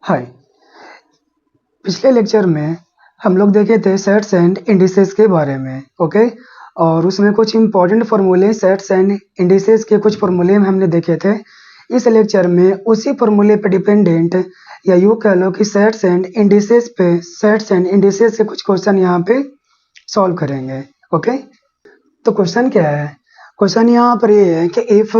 हाय। पिछले लेक्चर में हम लोग देखे थे सेट्स एंड इंडिसेस के बारे में। ओके, और उसमें कुछ इंपॉर्टेंट फार्मूले सेट्स एंड इंडिसेस के कुछ फार्मूले हमने देखे थे। इस लेक्चर में उसी फार्मूले पे डिपेंडेंट या यूँ कह लो कि सेट्स एंड इंडिसेस से कुछ क्वेश्चन यहाँ पे सॉल्व करेंगे। ओके, तो क्वेश्चन क्या है? क्वेश्चन यहाँ पर ये है कि if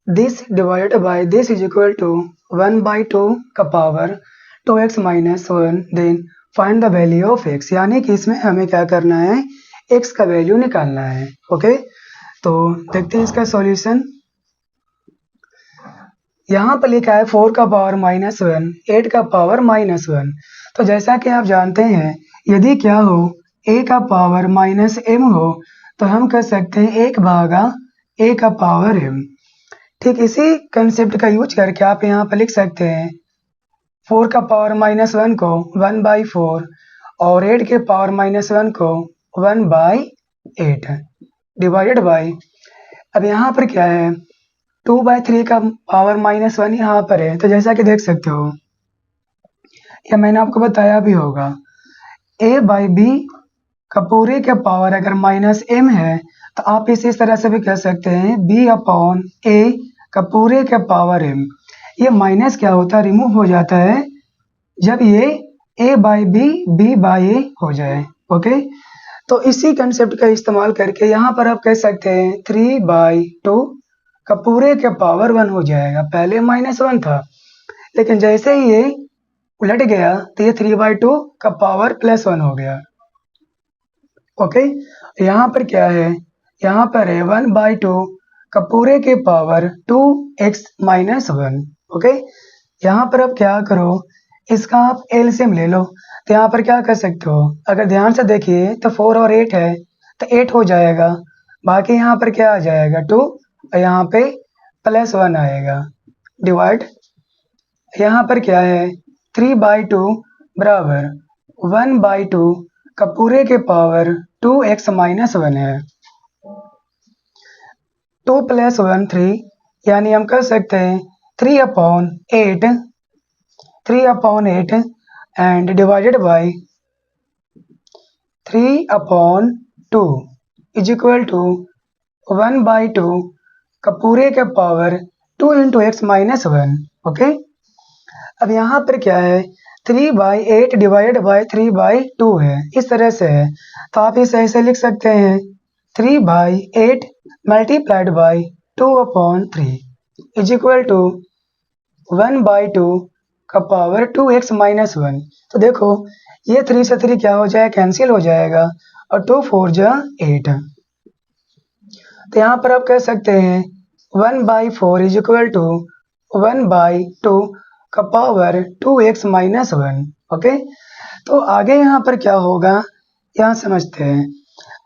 this divided by this is equal to 1/2 का power 2x minus 1 then find the value of x। यानी कि इसमें हमें क्या करना है, x का वैल्यू निकालना है। ओके, तो देखते हैं इसका सॉल्यूशन। यहाँ पर लिखा है 4 का पावर -1, 8 का पावर -1। तो जैसा कि आप जानते हैं, यदि क्या हो a का पावर -m हो तो हम कह सकते हैं 1 भागा a का पावर m। ठीक इसी कंसेप्ट का यूज करके आप यहाँ पर लिख सकते हैं 4 का पावर -1 को 1/4 और 8 के पावर -1 को 1/8 डिवाइडेड बाय, अब यहाँ पर क्या है 2/3 का पावर -1 यहाँ पर है। तो जैसा कि देख सकते हो, या मैंने आपको बताया भी होगा, a/b का पूरे के पावर अगर -m है तो आप इसे इस तरह से भी कह सकते हैं b/a का पूरे के पावर m। ये माइनस क्या होता है, रिमूव हो जाता है जब ये a/b b/a हो जाए। ओके, तो इसी कंसेप्ट का इस्तेमाल करके यहाँ पर आप कह सकते हैं 3/2 का पूरे के पावर 1 हो जाएगा। पहले -1 था, लेकिन जैसे ही ये उलट गया तो ये 3/2 का पावर +1 हो गया। ओके, यहाँ पर क्या है, यहाँ पर है 1/2 का पूरे के पावर 2x माइनस 1। ओके, यहाँ पर अब क्या करो, इसका आप एलसीएम ले लो। तो यहाँ पर क्या कर सकते हो, अगर ध्यान से देखिए तो 4 और 8 है तो 8 हो जाएगा, बाकी यहाँ पर क्या आ जाएगा 2 और यहाँ पे +1 आएगा डिवाइड, यहाँ पर क्या है 3/2 बराबर 1/2 का पूरे के पावर 2x माइनस 1 है। 2 + 1 3, यानी हम कह सकते हैं 3/8 and divided by 3/2 is equal to 1/2 का पूरे के पावर 2 × x माइनस 1। ओके, अब यहाँ पर क्या है 3/8 डिवाइडेड बाय 3/2 है, इस तरह से है। तो आप इसे ऐसे लिख सकते हैं 3/8 multiplied by 2/3 is equal to 1/2 का पावर 2x माइनस 1। तो देखो ये 3 से 3 क्या हो जाए, कैंसिल हो जाएगा और 2 4 जा 8। तो यहाँ पर आप कह सकते हैं 1/4 इज इक्वल टू 1/2 का पावर 2x माइनस 1। ओके, तो आगे यहाँ पर क्या होगा, यहाँ समझते हैं।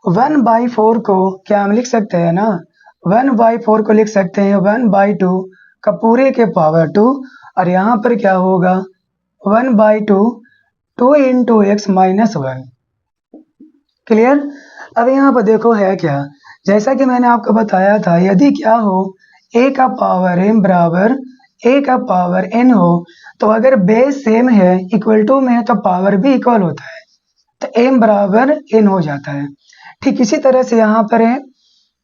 1/4 को क्या हम लिख सकते हैं ना, 1/4 को लिख सकते हैं 1/2 का पूरे के पावर 2, और यहाँ पर क्या होगा 1/2 2 × x माइनस 1। क्लियर? अब यहाँ पर देखो है क्या, जैसा कि मैंने आपको बताया था, यदि क्या हो a का पावर m बराबर a का पावर n हो तो अगर बेस सेम है, इक्वल टू में है, तो पावर भी इक्वल होता है, तो m बराबर n हो जाता है। ठीक इसी तरह से यहाँ पर है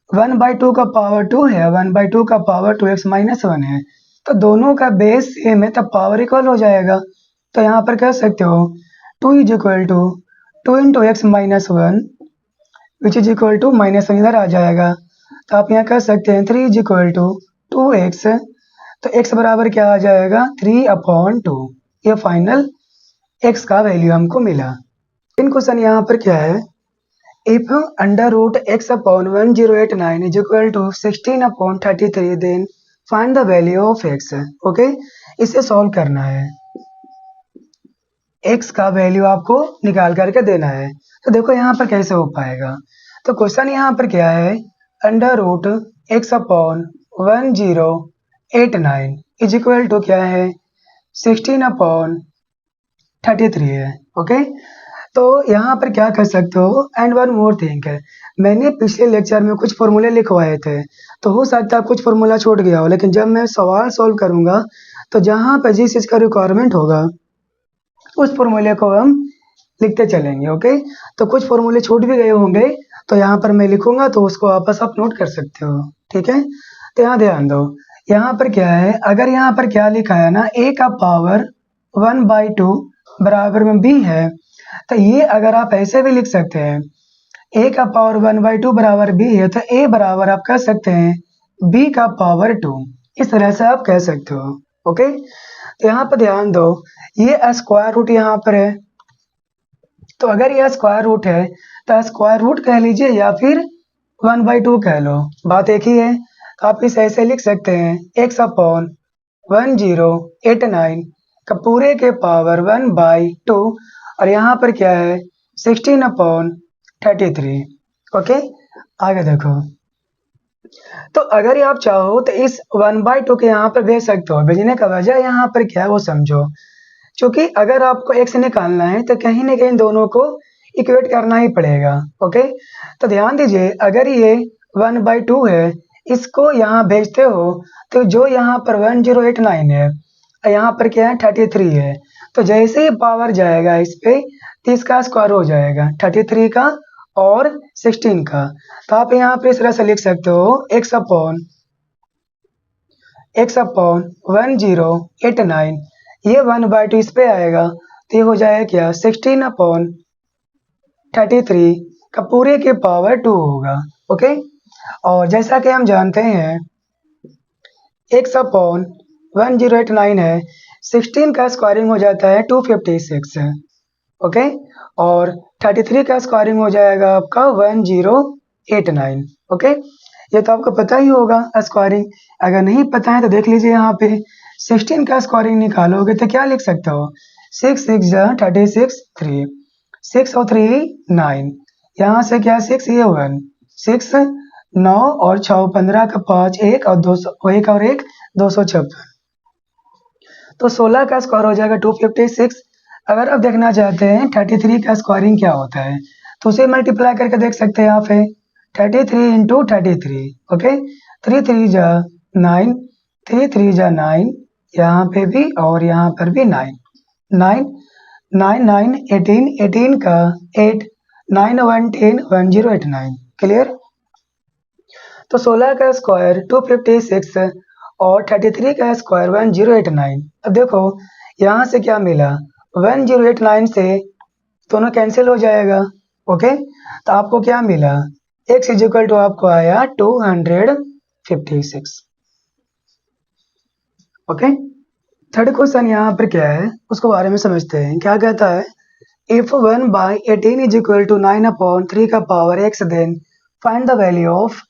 1/2 का पावर 2 है, 1/2 का पावर 2x माइनस 1 है, तो दोनों का बेस सेम है, तब पावर इक्वल हो जाएगा। तो यहाँ पर कह सकते हो 2 is equal to 2 × x minus 1 which is equal to -1 इधर आ जाएगा। तो आप यहाँ कह सकते हैं 3 इज इक्वल टू 2x, तो x बराबर क्या आ जाएगा 3/2। ये फाइनल x का वैल्यू हमको मिला। इन क्वेश्चन यहाँ पर क्या है, if √x/1089 is equal to 16/33 then find the value of x। Okay, इसे सॉल्व करना है, x का वैल्यू आपको निकाल करके देना है। तो देखो यहाँ पर कैसे हो पाएगा, तो क्वेश्चन यहाँ पर क्या है √x/1089 इज इक्वल टू क्या है 16/33 है। ओके, तो यहाँ पर क्या कर सकते हो, एंड वन मोर थिंग है, मैंने पिछले लेक्चर में कुछ फॉर्मूले लिखवाए थे, तो हो सकता है कुछ फॉर्मूला छूट गया हो, लेकिन जब मैं सवाल सॉल्व करूँगा तो जहाँ पर जिस चीज़ का रिक्वायरमेंट होगा उस फॉर्मूले को हम लिखते चलेंगे। ओके, तो कुछ फॉर्मूले छूट भी गए होंगे तो यहाँ पर मैं लिखूंगा, तो उसको वापस आप नोट कर सकते हो। ठीक है, तो यहाँ ध्यान दो, यहाँ पर क्या है, अगर यहाँ पर क्या लिखा है ना, a का पावर 1/2 बराबर में b है, तो ये अगर आप ऐसे भी लिख सकते हैं, a का पावर 1/2 बराबर b है, तो a बराबर आप कह सकते हैं b का पावर 2, इस तरह से आप कह सकते हो। ओके, तो यहाँ पर ध्यान दो, ये स्क्वायर रूट यहाँ पर है, तो अगर यह स्क्वायर रूट है तो स्क्वायर रूट कह लीजिए या फिर 1/2 कह लो, बात एक ही है। तो आप इसे ऐसे लिख सकते हैं, x/1089 का पूरे के पावर 1/2, और यहाँ पर क्या है 16/33। ओके, आगे देखो, तो अगर आप चाहो तो इस 1/2 के यहाँ पर भेज सकते हो। भेजने का वजह यहाँ पर क्या है वो समझो, क्योंकि अगर आपको x निकालना है तो कहीं ना कहीं दोनों को इक्वेट करना ही पड़ेगा। ओके, तो ध्यान दीजिए, अगर ये 1/2 है, इसको यहाँ भेजते हो तो जो यहाँ पर 1089 है, यहाँ पर क्या है 33 है, तो जैसे ही पावर जाएगा इस पे, 30 का स्क्वायर हो जाएगा 33 का और 16 का। तो आप यहाँ पे इस तरह से लिख सकते हो, x/1089, ये 1/2 इस पे आएगा, तो ये हो जाएगा क्या 16/33 का पूरे के पावर 2 होगा। ओके, और जैसा कि हम जानते हैं x/1089 है, 16 का स्क्वायरिंग हो जाता है 256 है। ओके, और 33 का स्क्वायरिंग हो जाएगा आपका 1089। ओके, ये तो आपको पता ही होगा स्क्वायरिंग, अगर नहीं पता है तो देख लीजिए, यहाँ पे 16 का स्क्वायरिंग निकालोगे तो क्या लिख सकते हो, 6 6 36 3, 6 और 3 9, यहाँ से क्या 6 ये 1, 6 9 और 6 15 का 5 1 और 1 और 1 256, तो 16 का स्क्वायर हो जाएगा 256। अगर आप देखना चाहते हैं 33 का स्क्वायरिंग क्या होता है, तो उसे मल्टीप्लाई करके देख सकते हैं आप, 33 इंटू 33। ओके, 3 3 जा 9, 3 3 जा 9, यहाँ पे भी और यहाँ पर भी 9, 9 9 9 18, 18 का 8, 9 1 10, 1089। क्लियर, तो 16 का स्क्वायर 256 और 33 का स्क्वायर 1089। अब देखो यहाँ से क्या मिला, 1089 से दोनों कैंसिल हो जाएगा। ओके, तो आपको क्या मिला, x इक्वल टू आपको आया 256। ओके, थर्ड क्वेश्चन यहाँ पर क्या है उसको बारे में समझते हैं। क्या कहता है, इफ 1/18 इज इक्वल टू 9/3 का power x, then find the value of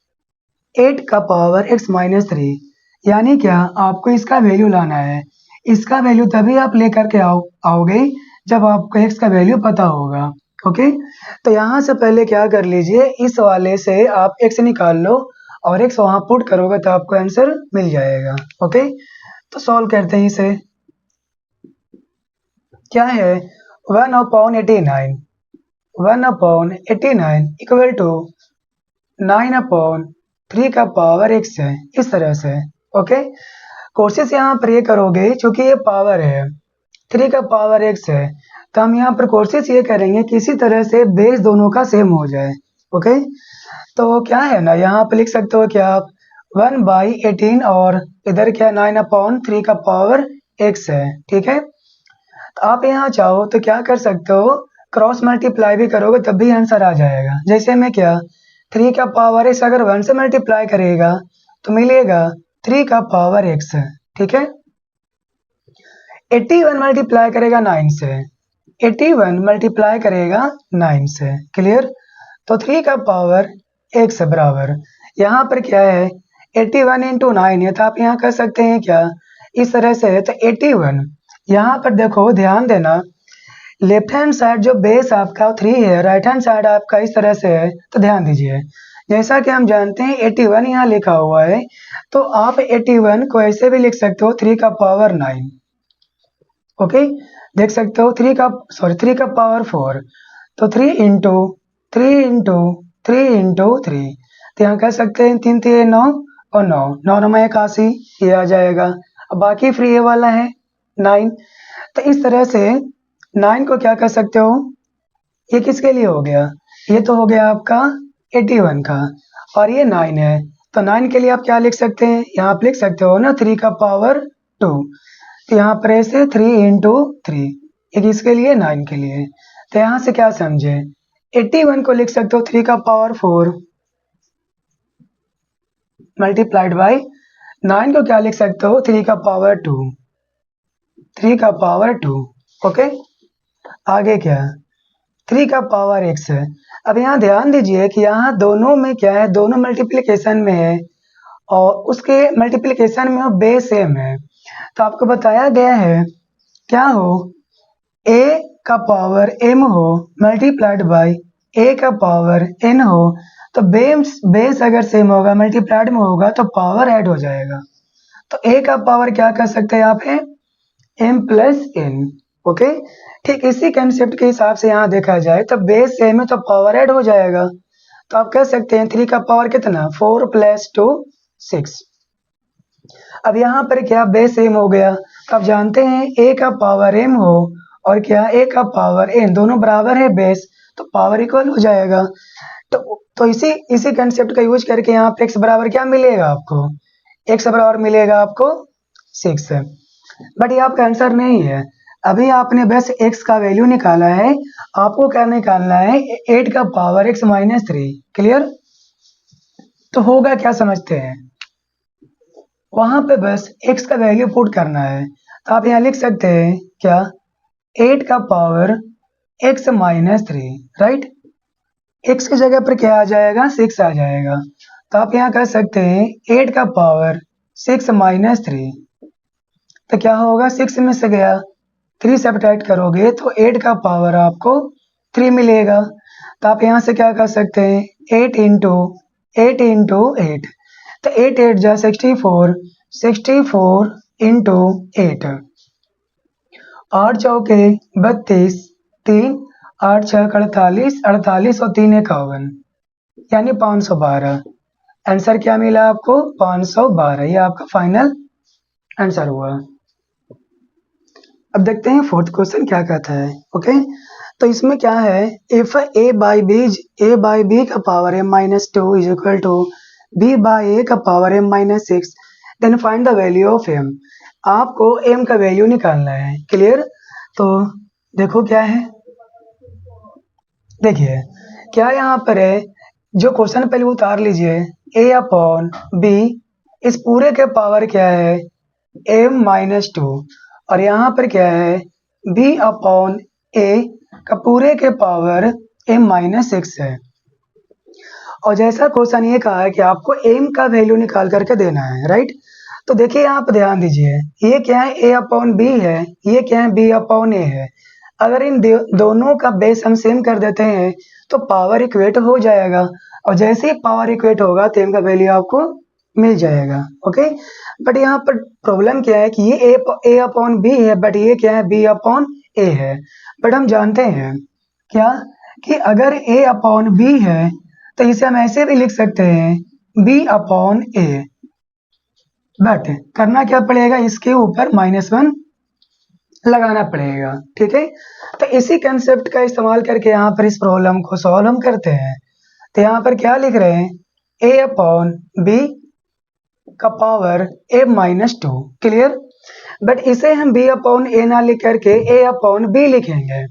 8 का पावर x माइनस 3। यानी क्या, आपको इसका वैल्यू लाना है। इसका वैल्यू तभी आप लेकर के आओगे जब आपको x का वैल्यू पता होगा। ओके, तो यहाँ से पहले क्या कर लीजिए, इस वाले से आप x निकाल लो और x वहाँ पुट करोगे तो आपको आंसर मिल जाएगा। ओके, तो सॉल्व करते हैं इसे। क्या है 1/89 इक्वल टू 9/3 का पावर x है, इस तरह से। ओके, कोशिश यहाँ पर ये करोगे, चूंकि ये पावर है 3 का पावर x है, तो हम यहाँ पर कोशिश ये करेंगे किसी तरह से बेस दोनों का सेम हो जाए। ओके, तो क्या है ना, यहाँ पर लिख सकते हो क्या आप 1/18 और इधर क्या 9/3 का पावर x है। ठीक है, तो आप यहाँ चाहो तो क्या कर सकते हो, क्रॉस मल्टीप्लाई भी करोगे तब भी आंसर आ जाएगा। जैसे में क्या 3 का पावर x अगर 1 से मल्टीप्लाई करेगा तो मिलेगा 3 का पावर x। ठीक है, 81 मल्टीप्लाई करेगा 9 से, 81 मल्टीप्लाई करेगा 9 से। क्लियर, तो 3 का पावर x बराबर, यहाँ पर क्या है 81 इंटू 9 है, तो आप यहाँ कर सकते हैं क्या इस तरह से है, तो 81, यहाँ पर देखो ध्यान देना, लेफ्ट हैंड साइड जो बेस आपका 3 है, राइट हैंड साइड आपका इस तरह से है, तो ध्यान दीजिए, जैसा कि हम जानते हैं 81 यहाँ लिखा हुआ है, तो आप 81 को ऐसे भी लिख सकते हो 3 का पावर 9। ओके, देख सकते हो 3 का पावर 4, तो 3 इंटू 3 इंटू 3 इंटू 3, तो यहाँ कह सकते हैं 3 3 9 और 9 9 में 81, ये आ जाएगा। अब बाकी फ्री ए वाला है 9। तो इस तरह से 9 को क्या कर सकते हो, ये किसके लिए हो गया, ये तो हो गया आपका 81 का, और ये 9 है, तो 9 के लिए आप क्या लिख सकते हैं, यहाँ आप लिख सकते हो ना 3 का पावर 2, तो यहाँ पर ऐसे 3 इंटू 3, ये किसके लिए, 9 के लिए। तो यहाँ से क्या समझे, 81 को लिख सकते हो 3 का पावर 4 मल्टीप्लाइड बाई 9 को क्या लिख सकते हो 3 का पावर 2, 3 का पावर 2। ओके, आगे क्या, 3 का पावर x है। अब यहाँ ध्यान दीजिए कि यहाँ दोनों में क्या है, दोनों मल्टीप्लिकेशन में है और उसके मल्टीप्लिकेशन में बेस सेम है। तो आपको बताया गया है क्या हो, a का पावर m हो मल्टीप्लाइड बाई a का पावर n हो, तो बेस अगर सेम होगा मल्टीप्लाइड में होगा तो पावर ऐड हो जाएगा। तो a का पावर क्या कर सकते हैं आप है m प्लस n। ओके, ठीक इसी कंसेप्ट के हिसाब से यहाँ देखा जाए तो बेस सेम है तो पावर ऐड हो जाएगा। तो आप कह सकते हैं 3 का पावर कितना 4 प्लस 2 6। अब यहाँ पर क्या बेस सेम हो गया, तो आप जानते हैं a का पावर m हो और क्या a का पावर n दोनों बराबर है बेस, तो पावर इक्वल हो जाएगा। तो इसी कंसेप्ट का यूज करके यहाँ पे x बराबर क्या मिलेगा आपको, x बराबर मिलेगा आपको 6। बट ये आपका आंसर नहीं है, अभी आपने बस x का वैल्यू निकाला है, आपको क्या निकालना है 8 का पावर x माइनस 3। क्लियर, तो होगा क्या समझते हैं, वहां पे बस x का वैल्यू पुट करना है। तो आप यहाँ लिख सकते हैं क्या 8 का power x minus 3, right, x की जगह पर क्या आ जाएगा 6 आ जाएगा। तो आप यहाँ कर सकते हैं 8 का पावर 6 माइनस 3, तो क्या होगा 6 में से गया 3 सब्ट्रैक्ट करोगे तो 8 का पावर आपको 3 मिलेगा। तो आप यहाँ से क्या कर सकते हैं 8 इंटू 8 इंटू 8, तो 8 8 जा 64, 64 इंटू 8, 8 चौके 32, 3 8 6 48, 48 और 3 51, यानी 512। आंसर क्या मिला आपको 512, ये आपका फाइनल आंसर हुआ। अब देखते हैं फोर्थ क्वेश्चन क्या कहता है। ओके, तो इसमें क्या है, इफ a बाई बी का power m minus 2 is equal to b by a का power m minus 6, then find the value of m। आपको m का वैल्यू निकालना है। क्लियर, तो देखो क्या है, देखिए क्या यहाँ पर है, जो क्वेश्चन पहले उतार लीजिए a अपॉन b, इस पूरे के पावर क्या है m माइनस 2, और यहाँ पर क्या है b अपॉन a का पूरे के पावर m माइनस 6 है। और जैसा क्वेश्चन ये कहा है कि आपको m का वैल्यू निकाल करके देना है, राइट। तो देखिए यहाँ पर ध्यान दीजिए, ये क्या है a अपॉन b है, ये क्या है b अपॉन a है। अगर इन दोनों का बेस हम सेम कर देते हैं तो पावर इक्वेट हो जाएगा, और जैसे ही पावर इक्वेट होगा तो m का वैल्यू आपको मिल जाएगा। ओके, बट यहाँ पर प्रॉब्लम क्या है कि ये a अपॉन b है, बट ये क्या है b अपॉन a है। बट हम जानते हैं क्या कि अगर a अपॉन b है तो इसे हम ऐसे भी लिख सकते हैं b अपॉन a, बट करना क्या पड़ेगा, इसके ऊपर -1 लगाना पड़ेगा। ठीक है, तो इसी कंसेप्ट का इस्तेमाल करके यहाँ पर इस प्रॉब्लम को सॉल्व हम करते हैं। तो यहाँ पर क्या लिख रहे हैं a अपॉन b का power a minus 2। Clear, but इसे हम b अपॉन a ना लिख करके a अपॉन b लिखेंगे।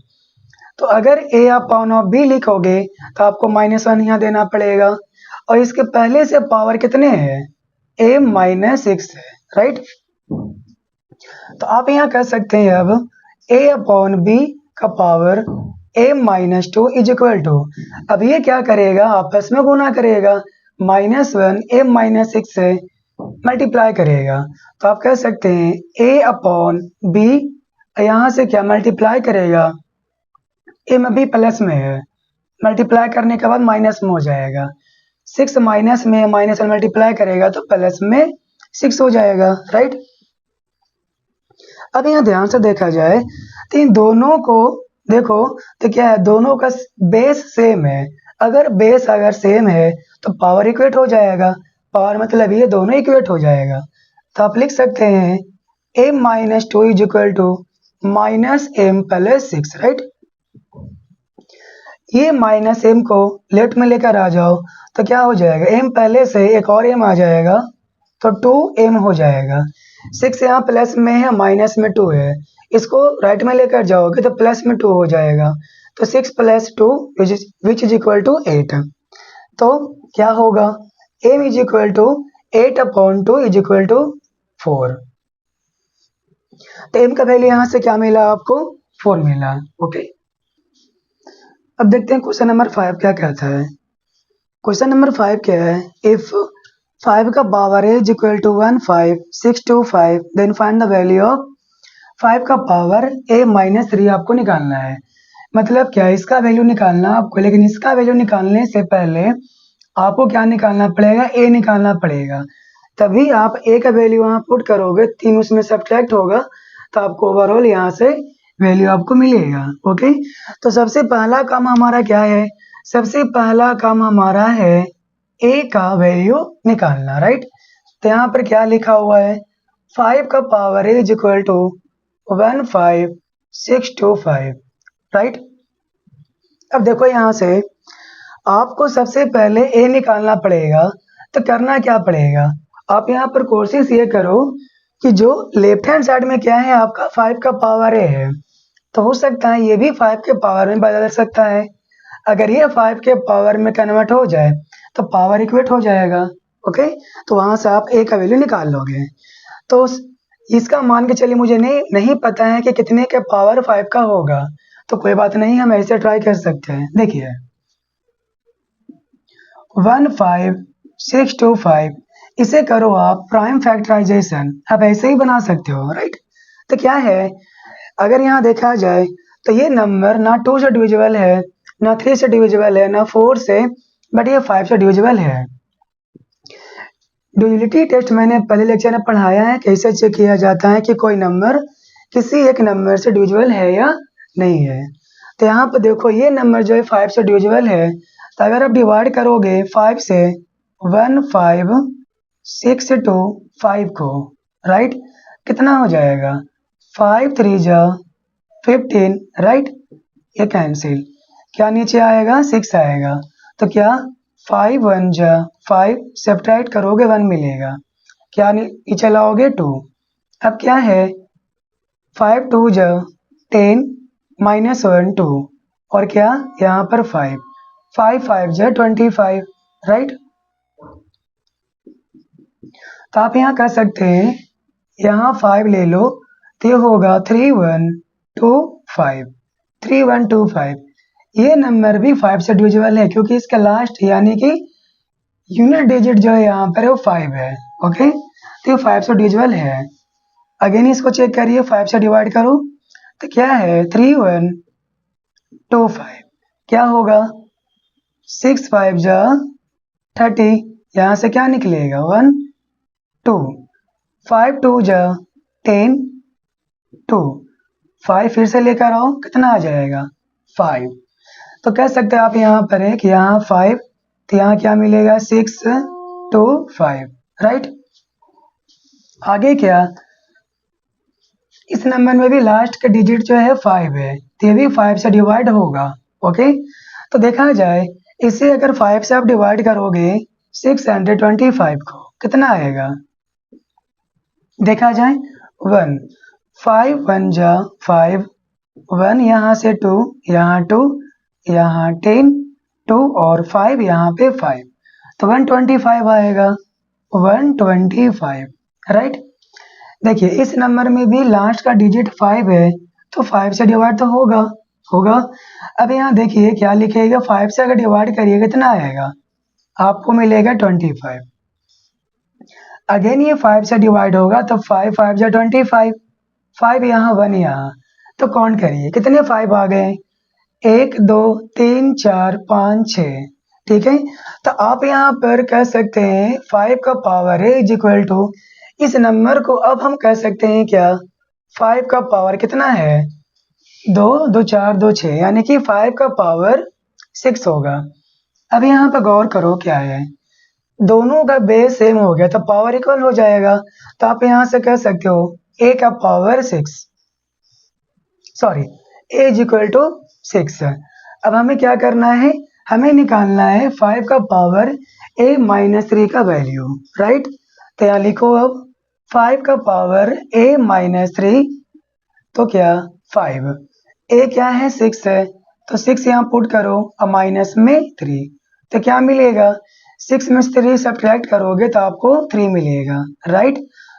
तो अगर a अपॉन b लिखोगे तो आपको -1 यहाँ देना पड़ेगा, और इसके पहले से पावर कितने हैं a माइनस 6 है, राइट। तो आप यहाँ कर सकते हैं अब a अपॉन b का power a minus 2 is equal to, अब ये क्या करेगा आपस में गुना करेगा, -1 a माइनस 6 से मल्टीप्लाई करेगा। तो आप कह सकते हैं a अपॉन b, यहाँ से क्या मल्टीप्लाई करेगा, a में भी प्लस में है, मल्टीप्लाई करने के बाद माइनस में हो जाएगा, 6 माइनस में माइनस में मल्टीप्लाई करेगा तो प्लस में 6 हो जाएगा, राइट। अब यहाँ ध्यान से देखा जाए तो इन दोनों को देखो तो क्या है, दोनों का बेस सेम है। अगर बेस अगर सेम है तो पावर इक्वेट हो जाएगा, पावर मतलब ये दोनों इक्वेट हो जाएगा। तो आप लिख सकते हैं m minus 2 is equal to minus m plus 6, right. ये माइनस एम को लेफ्ट में लेकर आ जाओ तो क्या हो जाएगा, m पहले से एक और m आ जाएगा तो 2m हो जाएगा। 6 यहाँ प्लस में है, माइनस में 2 है, इसको राइट में लेकर जाओगे तो प्लस में 2 हो जाएगा। तो 6 plus 2 which is equal to 8। तो क्या होगा, m is equal to 8/2 is equal to 4। तो m का वैल्यू यहाँ से क्या मिला आपको, 4 मिला। ओके, अब देखते हैं क्वेश्चन नंबर 5 क्या कहता है। क्वेश्चन नंबर 5 क्या है, इफ 5 का power is equal to 1 5 6 2 5 then find the value of 5 का पावर a माइनस 3 आपको निकालना है। मतलब क्या, इसका वैल्यू निकालना आपको, लेकिन इसका वैल्यू निकालने से पहले आपको क्या निकालना पड़ेगा, a निकालना पड़ेगा। तभी आप a का वैल्यू वहाँ पुट करोगे, 3 उसमें सब्ट्रैक्ट होगा तो आपको ओवरऑल यहाँ से वैल्यू आपको मिलेगा। ओके, तो सबसे पहला काम हमारा क्या है, सबसे पहला काम हमारा है a का वैल्यू निकालना, राइट। तो यहाँ पर क्या लिखा हुआ है, 5 का power is equal to 1 5 6 2 5, right. अब देखो यहाँ से आपको सबसे पहले a निकालना पड़ेगा। तो करना क्या पड़ेगा, आप यहाँ पर कोशिश ये करो कि जो लेफ्ट हैंड साइड में क्या है आपका 5 का पावर a है, तो हो सकता है ये भी 5 के पावर में बदल सकता है। अगर ये 5 के पावर में कन्वर्ट हो जाए तो पावर इक्वेट हो जाएगा। ओके, तो वहां से आप a का वैल्यू निकाल लोगे। तो इसका मान के चलिए मुझे नहीं पता है कि कितने के पावर 5 का होगा, तो कोई बात नहीं, हम ऐसे ट्राई कर सकते हैं। देखिए 1 5 6 2 5, इसे करो आप प्राइम फैक्टराइजेशन, आप ऐसे ही बना सकते हो, राइट। तो क्या है, अगर यहाँ देखा जाए तो ये नंबर ना 2 से डिविजिबल है, ना 3 से डिविजिबल है, ना 4 से, बट ये 5 से डिविजिबल है। डिविजिबिलिटी टेस्ट मैंने पहले लेक्चर में पढ़ाया है, कैसे चेक किया जाता है कि कोई नंबर किसी एक नंबर से डिविजिबल है या नहीं है। तो यहाँ पर देखो ये नंबर जो है 5 से डिविजिबल है, तो अगर आप डिवाइड करोगे 5 से 1 5 6 2 5 को, राइट, कितना हो जाएगा, 5 3 जा 15, राइट। ये कैंसिल, क्या नीचे आएगा, 6 आएगा। तो क्या 5 1 जा 5, सब्ट्रैक्ट करोगे 1 मिलेगा, क्या नीचे लाओगे 2। अब क्या है, 5 2 जा 10 माइनस 1 2, और क्या यहाँ पर 5 5 5 जा 25, राइट। तो आप यहाँ कर सकते हैं, यहाँ 5 ले लो तो ये होगा 3 1 2 5, 3 1 2 5। ये नंबर भी 5 से डिविजिबल है क्योंकि इसका लास्ट यानी कि यूनिट डिजिट जो है यहाँ पर वो 5 है। ओके, तो ये 5 से डिविजिबल है। अगेन इसको चेक करिए, 5 से डिवाइड करो तो क्या है, 3 1 2 5, क्या होगा, 6 5 जा 30, यहाँ से क्या निकलेगा 1 2, 5 2 जा 10 2, 5 फिर से लेकर आओ, कितना आ जाएगा 5। तो कह सकते हैं आप यहाँ पर है कि यहाँ 5, तो यहाँ क्या मिलेगा 6 2 5, राइट। आगे क्या, इस नंबर में भी लास्ट का डिजिट जो है 5 है, तो ये भी 5 से डिवाइड होगा। ओके, तो देखा जाए इसे अगर 5 से आप डिवाइड करोगे 625 को, कितना आएगा, देखा जाए 1 5 1 जा 5, 1 यहाँ से 2, यहाँ 2, यहाँ 10 2 और 5 यहाँ पे 5, तो 125 आएगा, 125, राइट। देखिए इस नंबर में भी लास्ट का डिजिट 5 है, तो 5 से डिवाइड तो होगा। अब यहाँ देखिए क्या लिखेगा, 5 से अगर डिवाइड करिए कितना आएगा, आपको मिलेगा 25। अगेन ये 5 से डिवाइड होगा तो 5 5 जा 25, 5 यहाँ 1 यहाँ, तो काउंट करिए कितने 5 आ गए, 1 2 3 4 5 6, ठीक है। तो आप यहाँ पर कह सकते हैं 5 का पावर है इज इक्वल टू, इस नंबर को अब हम कह सकते हैं क्या, 5 का पावर कितना है, 2 2 4 2 6, यानी कि 5 का पावर 6 होगा। अब यहाँ पर गौर करो क्या है, दोनों का बेस सेम हो गया तो पावर इक्वल हो जाएगा। तो आप यहाँ से कह सकते हो a का power 6, sorry a is equal to 6। अब हमें क्या करना है, हमें निकालना है 5 का पावर a माइनस 3 का वैल्यू, राइट। तो यहाँ लिखो अब 5 का पावर a माइनस 3, तो क्या 5, a क्या है 6 है, तो 6 यहाँ पुट करो और माइनस में 3, तो क्या मिलेगा 6 में 3 सब्ट्रैक्ट करोगे तो आपको 3 मिलेगा, राइट।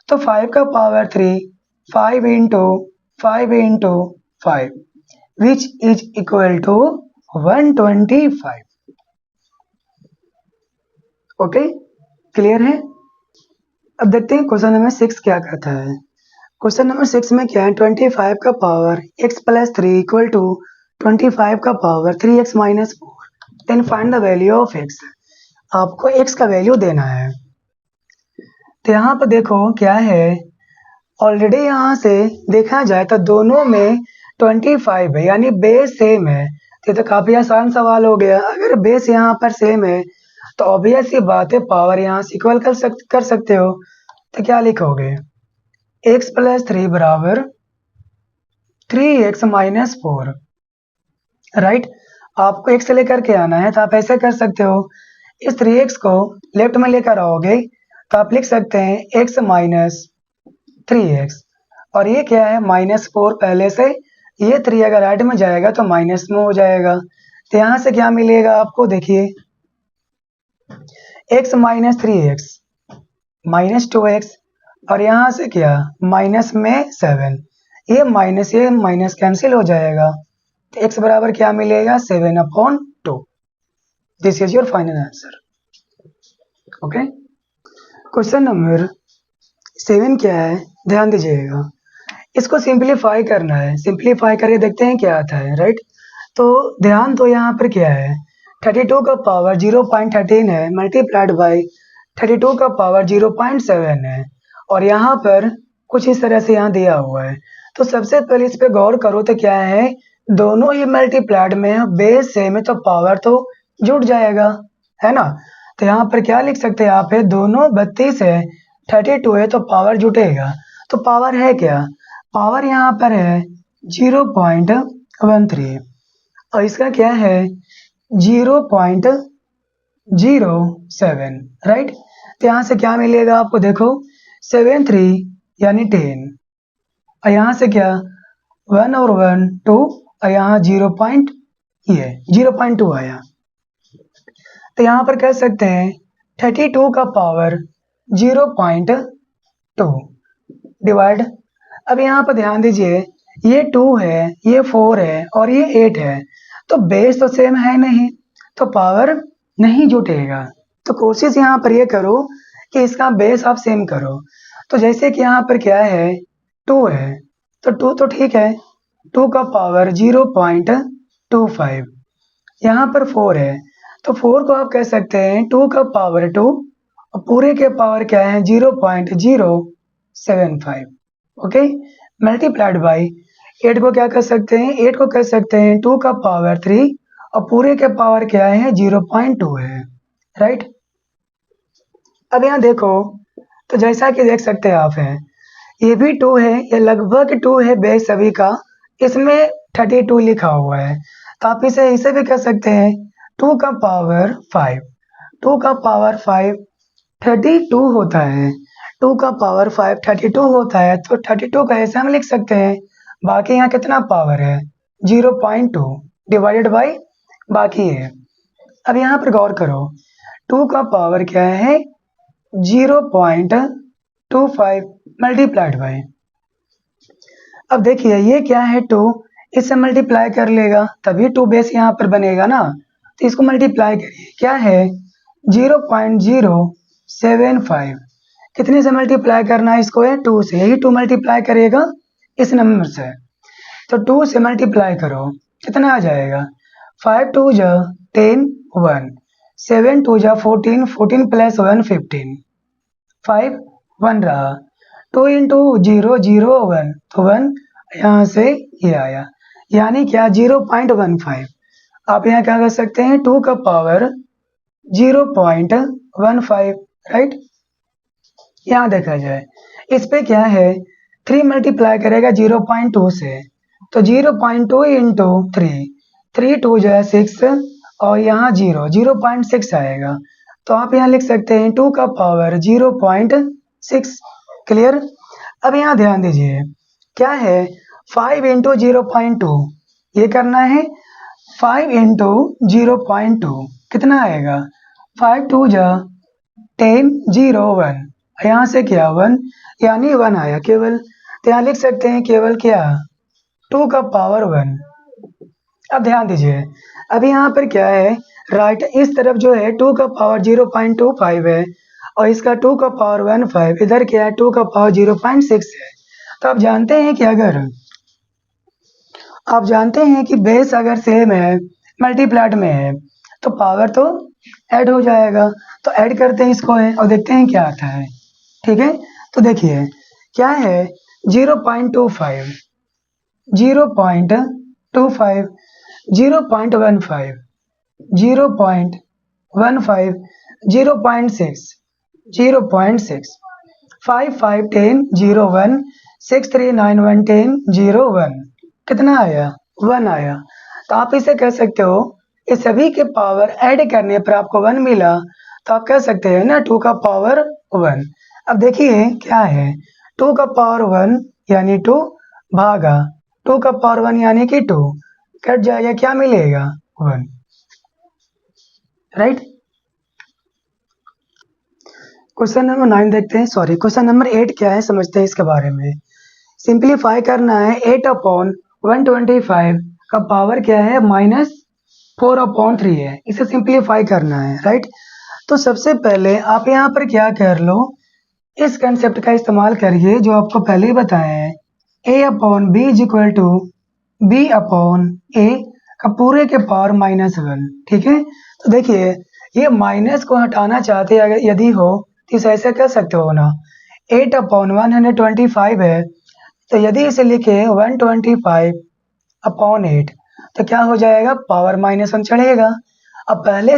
तो 5 का power 3, 5 into 5 which is equal to 125। Okay, clear है। अब देखते हैं क्वेश्चन नंबर 6 क्या कहता है। क्वेश्चन नंबर 6 में क्या है, 25 का power x plus 3 equal to 25 का power 3x minus 4, then find the value of x। आपको x का वैल्यू देना है। तो यहाँ पर देखो क्या है, ऑलरेडी यहाँ से देखा जाए तो दोनों में 25 है, यानी बेस सेम है। तो काफी आसान सवाल हो गया। अगर बेस यहाँ पर सेम है तो ऑब्वियस सी बात है पावर यहाँ से इक्वल कर सकते हो। तो क्या लिखोगे, x प्लस 3 बराबर 3x माइनस 4, राइट। आपको x लेकर के आना है तो आप ऐसे कर सकते हो, इस 3x को लेफ्ट में लेकर आओगे तो आप लिख सकते हैं x माइनस 3x, और ये क्या है -4 पहले से, ये 3 अगर राइट में जाएगा तो माइनस में हो जाएगा। तो यहाँ से क्या मिलेगा आपको, देखिए x minus 3x minus 2x, और यहाँ से क्या माइनस में 7, ये माइनस कैंसिल हो जाएगा। तो x बराबर क्या मिलेगा 7/2। This is your final answer. Okay, question number 7 क्या है, ध्यान दीजिएगा। इसको सिंप्लीफाई करना है, सिंप्लीफाई करके देखते हैं क्या आता है, राइट। तो ध्यान तो यहाँ पर क्या है, 32 का पावर 0.13 है मल्टीप्लाइड बाई 32 का पावर 0.7 है, और यहाँ पर कुछ इस तरह से यहाँ दिया हुआ है। तो सबसे पहले इस पे गौर करो तो क्या है, दोनों ही मल्टीप्लाइड में है, बेस सेम है तो पावर तो जुड़ जाएगा, है ना। तो यहाँ पर क्या लिख सकते हैं आप, है दोनों 32 है, 32 है तो पावर जुटेगा। तो पावर है क्या, पावर यहाँ पर है 0.13, और इसका क्या है 0.07, राइट। तो यहाँ से क्या मिलेगा आपको, देखो 7 3 यानी 10, और यहाँ से क्या 1 और 1 2, और यहाँ 0.2 आया। तो यहाँ पर कह सकते हैं 32 का पावर 0.2 डिवाइड, अब यहाँ पर ध्यान दीजिए ये 2 है, ये 4 है और ये 8 है, तो बेस तो सेम है नहीं, तो पावर नहीं जुटेगा। तो कोशिश यहाँ पर ये करो कि इसका बेस आप सेम करो। तो जैसे कि यहाँ पर क्या है 2 है, तो 2 तो ठीक है, 2 का पावर 0.25, यहाँ पर 4 है तो 4 को आप कह सकते हैं 2 का पावर 2, और पूरे के पावर क्या है 0.075, ओके, मल्टीप्लाइड बाई 8 को क्या कर सकते हैं, 8 को कह सकते हैं 2 का पावर 3, और पूरे के पावर क्या है 0.2 है, राइट। अब यहाँ देखो तो जैसा कि देख सकते हैं आप हैं, ये भी 2 है, ये लगभग 2 है बेस सभी का, इसमें 32 लिखा हुआ है, तो आप इसे भी कह सकते हैं 2 का पावर 5, 2 का पावर 5 32 होता है, 2 का पावर 5 32 होता है, तो 32 का ऐसे हम लिख सकते हैं, बाकी यहाँ कितना पावर है 0.2 डिवाइडेड बाई बाकी है। अब यहाँ पर गौर करो 2 का पावर क्या है 0.25 मल्टीप्लाइड बाई, अब देखिए ये क्या है 2, इससे मल्टीप्लाई कर लेगा तभी 2 बेस यहाँ पर बनेगा ना, तो इसको मल्टीप्लाई करिए, क्या है 0.075, कितने से मल्टीप्लाई करना है इसको, है 2 से, यही 2 मल्टीप्लाई करेगा इस नंबर से, तो 2 से मल्टीप्लाई करो कितना आ जाएगा 5 2 जा 10 1, 7 2 जा 14, 14 प्लस 1 15, 5 1 रहा, 2 इंटू 0 0 1, तो 1 यहाँ से ये आया, यानी क्या 0.15। आप यहाँ क्या कर सकते हैं 2 का पावर 0.15, राइट। यहाँ देखा जाए इस पे क्या है 3 मल्टीप्लाई करेगा 0.2 से, तो 0.2 इंटू 3 2 जो है 6 और यहाँ 0.6 आएगा, तो आप यहाँ लिख सकते हैं 2 का पावर 0.6। क्लियर। अब यहाँ ध्यान दीजिए क्या है 5 इंटू 0.2, ये करना है 5 इंटू 0.2 कितना आएगा 5 2 जा 10 0 1, यहाँ से क्या 1 यानी 1 आया केवल, तो यहाँ लिख सकते हैं केवल क्या 2 का पावर 1। अब ध्यान दीजिए अब यहाँ पर क्या है राइट इस तरफ जो है 2 का पावर 0.25 है और इसका 2 का पावर 15, इधर क्या है 2 का पावर 0.6 है। तो आप जानते हैं कि अगर आप जानते हैं कि बेस अगर सेम है मल्टीप्लाइड में है तो पावर तो ऐड हो जाएगा, तो ऐड करते हैं इसको है और देखते हैं क्या आता है। ठीक है, तो देखिए क्या है 0.25 0.25 0.15 0.15 0.6 0.6 5 5 10 0 1 6 3 9 1 10 0 1 कितना आया 1 आया। तो आप इसे कह सकते हो इस सभी के पावर ऐड करने पर आपको 1 मिला, तो आप कह सकते हैं ना 2 का पावर 1। अब देखिए क्या है 2 का पावर 1 यानी 2 भागा 2 का पावर 1 यानी कि 2, कट जाएगा क्या मिलेगा 1। राइट। क्वेश्चन नंबर 9 देखते हैं, सॉरी क्वेश्चन नंबर 8 क्या है समझते हैं इसके बारे में। सिंप्लीफाई करना है 8/125 का पावर क्या है -4/3 है, इसे सिंप्लीफाई करना है। राइट, तो सबसे पहले आप यहाँ पर क्या कर लो इस कंसेप्ट का इस्तेमाल करिए जो आपको पहले ही बताया है a/b = b/a का पूरे के पावर -1। ठीक है, तो देखिए ये माइनस को हटाना चाहते अगर यदि हो तो इसे ऐसे कर सकते हो ना 8/125 है, तो यदि इसे लिखे 125/8 तो क्या हो जाएगा पावर -1 चढ़ेगा। अब पहले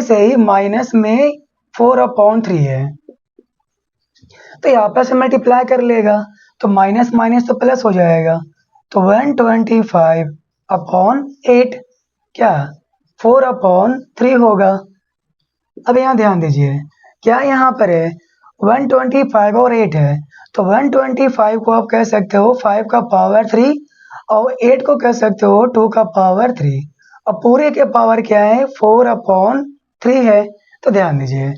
से ही माइनस में 4/3 है, तो ये आपस में मल्टीप्लाई कर लेगा तो माइनस माइनस तो प्लस हो जाएगा, तो 125/8 क्या 4/3 होगा। अब यहाँ ध्यान दीजिए क्या यहाँ पर है 125 और 8 है, तो 125 को आप कह सकते हो 5 का पावर 3 और 8 को कह सकते हो 2 का पावर 3 और पूरे के पावर क्या है 4/3 है। तो ध्यान दीजिए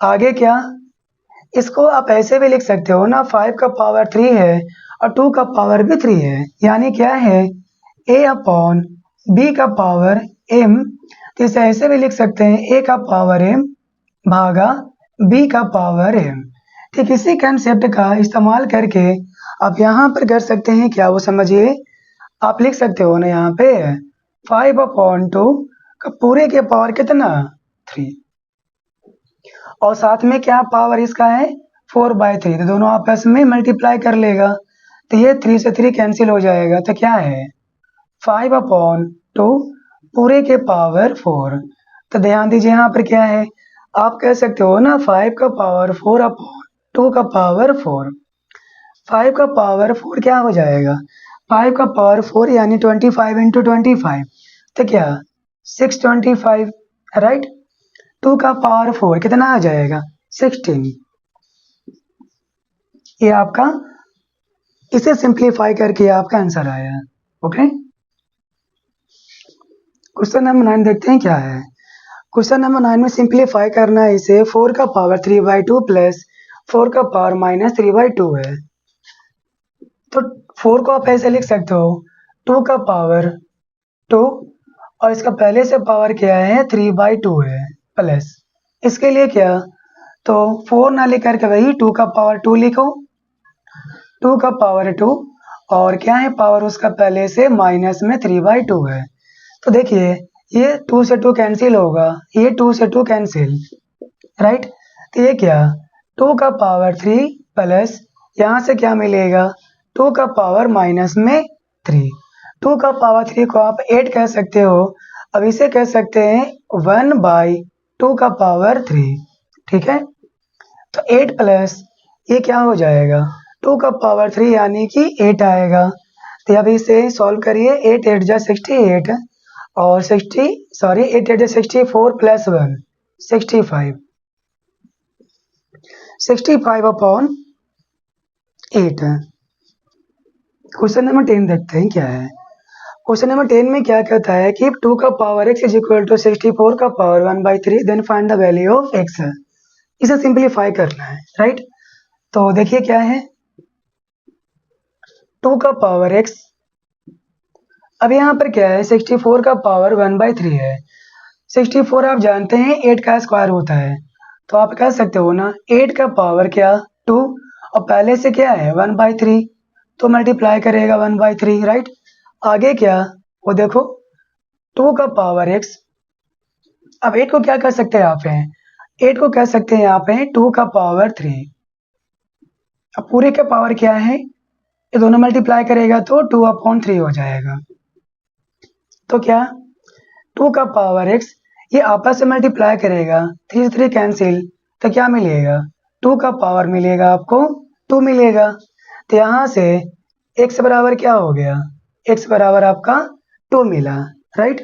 आगे क्या इसको आप ऐसे भी लिख सकते हो ना 5 का पावर 3 है और 2 का पावर भी 3 है, यानी क्या है a/b का पावर m, तो इसे ऐसे भी लिख सकते हैं a का पावर m भागा b का पावर m। ठीक इसी कंसेप्ट का इस्तेमाल करके आप यहाँ पर कर सकते हैं क्या वो समझिए, आप लिख सकते हो ना यहाँ पे 5/2 का पूरे के पावर कितना 3 और साथ में क्या पावर इसका है 4/3, तो दोनों आपस में मल्टीप्लाई कर लेगा, तो ये 3 से 3 कैंसिल हो जाएगा, तो क्या है 5/2 पूरे के पावर 4। तो ध्यान दीजिए यहाँ पर क्या है आप कह सकते हो ना 5 का पावर 4/2 का पावर 4, 5 का पावर 4 क्या हो जाएगा 5 का पावर 4 यानी 25 इंटू 25, तो क्या 625। राइट, 2 का पावर 4 कितना आ जाएगा 16। ये आपका इसे सिंप्लीफाई करके आपका आंसर आया। ओके, क्वेश्चन नंबर 9 देखते हैं क्या है। क्वेश्चन नंबर 9 में सिंप्लीफाई करना है इसे 4 का पावर 3/2 प्लस 4 का पावर -3/2 है, तो 4 को आप ऐसे लिख सकते हो 2 का पावर 2 और इसका पहले से पावर क्या है 3/2 है प्लस इसके लिए क्या तो 4 ना लिख करके वही 2 का पावर 2 लिखो, 2 का पावर 2 और क्या है पावर उसका पहले से माइनस में 3/2 है। तो देखिए ये 2 से 2 कैंसिल होगा, ये 2 से 2 कैंसिल। राइट, तो ये क्या 2 का पावर 3 प्लस यहाँ से क्या मिलेगा 2 का पावर माइनस में 3, 2 का पावर 3 को आप 8 कह सकते हो, अब इसे कह सकते हैं 1/2 का पावर 3। ठीक है, तो 8 प्लस ये क्या हो जाएगा 2 का पावर 3 यानी कि 8 आएगा। तो अब इसे सॉल्व करिए 8 8 जा 68 और 8 8 जा 64 प्लस 1 65 65 अपॉन 8। क्वेश्चन नंबर 10 देखते हैं क्या है। क्वेश्चन नंबर 10 में क्या कहता है कि 2 का power x is equal to 64 का power 1/3 then find the value of x। इसे सिंपलीफाई करना है, राइट। तो देखिए क्या है 2 का पावर x, अब यहाँ पर क्या है 64 का पावर 1/3 है। 64 आप जानते हैं 8 का स्क्वायर होता है, तो आप कह सकते हो ना 8 का पावर क्या 2 और पहले से क्या है 1/3, तो मल्टीप्लाई करेगा 1/3, राइट। आगे क्या वो देखो 2 का पावर x, अब 8 को क्या कर सकते हैं यहाँ पे 8 को कह सकते हैं यहाँ पे 2 का पावर 3। अब पूरे का पावर क्या है ये दोनों मल्टीप्लाई करेगा तो 2/3 हो जाएगा। तो क्या 2 का पावर x ये आपस में मल्टीप्लाई करेगा 3 3 कैंसिल, तो क्या मिलेगा 2 का पावर मिलेगा आपको 2 मिलेगा। तो यहाँ से x बराबर क्या हो गया x बराबर आपका 2 मिला, राइट।